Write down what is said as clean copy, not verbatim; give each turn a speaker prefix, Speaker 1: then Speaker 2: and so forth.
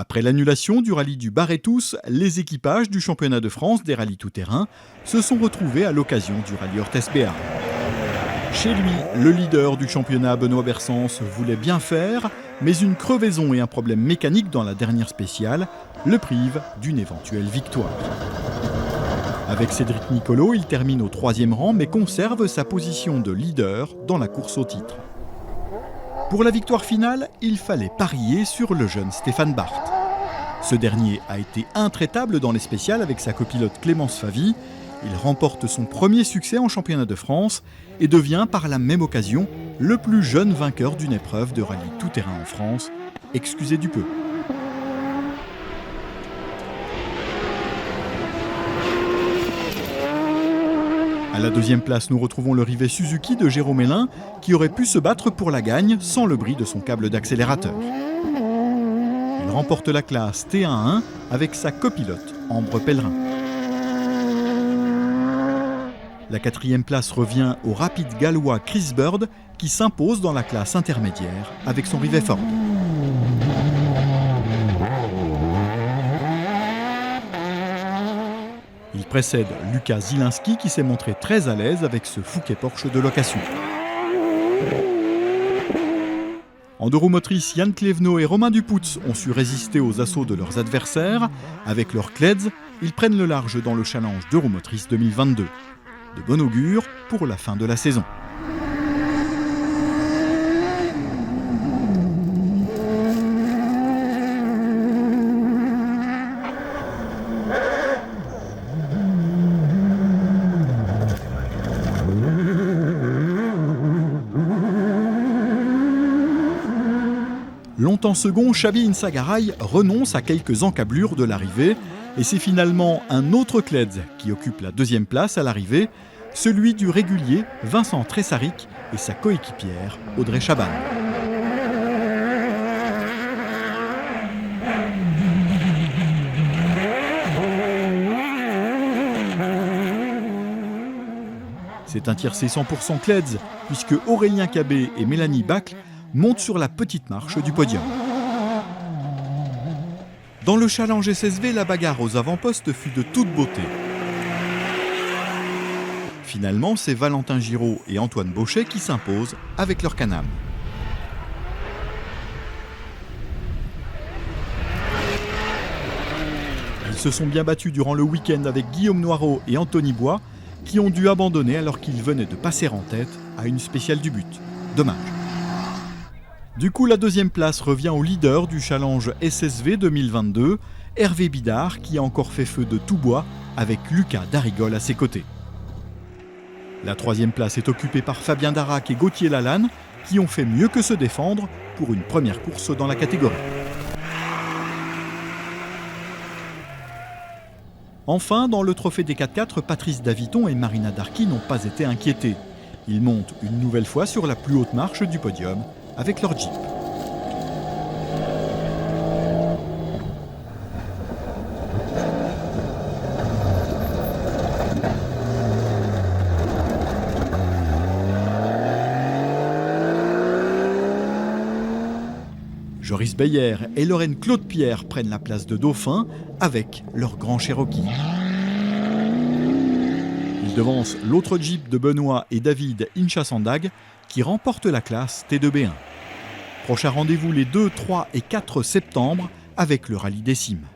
Speaker 1: Après l'annulation du rallye du Bar-et-Tous, les équipages du championnat de France des rallyes tout-terrain se sont retrouvés à l'occasion du rallye Orthez-Béarn. Chez lui, le leader du championnat, Benoît Bersens, voulait bien faire, mais une crevaison et un problème mécanique dans la dernière spéciale le privent d'une éventuelle victoire. Avec Cédric Nicolo, il termine au 3e rang, mais conserve sa position de leader dans la course au titre. Pour la victoire finale, il fallait parier sur le jeune Stéphane Barth. Ce dernier a été intraitable dans les spéciales avec sa copilote Clémence Favy. Il remporte son premier succès en championnat de France et devient par la même occasion le plus jeune vainqueur d'une épreuve de rallye tout-terrain en France, excusez du peu. À la 2e place, nous retrouvons le rivet Suzuki de Jérôme Hélin qui aurait pu se battre pour la gagne sans le bris de son câble d'accélérateur. Il remporte la classe T11 avec sa copilote Ambre Pellerin. La 4e place revient au rapide gallois Chris Bird qui s'impose dans la classe intermédiaire avec son rivet Ford. Il précède Lucas Zilinski qui s'est montré très à l'aise avec ce Fouquet Porsche de location. En 2 roues motrices, Yann Clévenot et Romain Dupoutz ont su résister aux assauts de leurs adversaires. Avec leurs Kleds, ils prennent le large dans le challenge 2 roues motrices 2022. De bon augure pour la fin de la saison. Longtemps second, Xabi Insagaray renonce à quelques encablures de l'arrivée et c'est finalement un autre Kleds qui occupe la 2e place à l'arrivée, celui du régulier Vincent Tressaric et sa coéquipière Audrey Chaban. C'est un tiercé 100% Kleds puisque Aurélien Cabé et Mélanie Bacle monte sur la petite marche du podium. Dans le challenge SSV, la bagarre aux avant-postes fut de toute beauté. Finalement, c'est Valentin Giraud et Antoine Bauchet qui s'imposent avec leur Can-Am. Ils se sont bien battus durant le week-end avec Guillaume Noireau et Anthony Bois qui ont dû abandonner alors qu'ils venaient de passer en tête à une spéciale du but. Dommage. Du coup, la 2e place revient au leader du challenge SSV 2022, Hervé Bidard, qui a encore fait feu de tout bois avec Lucas Darigol à ses côtés. La 3e place est occupée par Fabien Darac et Gauthier Lalanne, qui ont fait mieux que se défendre pour une première course dans la catégorie. Enfin, dans le trophée des 4x4, Patrice Daviton et Marina Darky n'ont pas été inquiétés. Ils montent une nouvelle fois sur la plus haute marche du podium avec leur Jeep. Joris Beyer et Lorraine Claude-Pierre prennent la place de Dauphin avec leur grand Cherokee. Ils devancent l'autre Jeep de Benoît et David Inchasandag qui remporte la classe T2B1. Prochain rendez-vous les 2, 3 et 4 septembre avec le rallye des Cimes.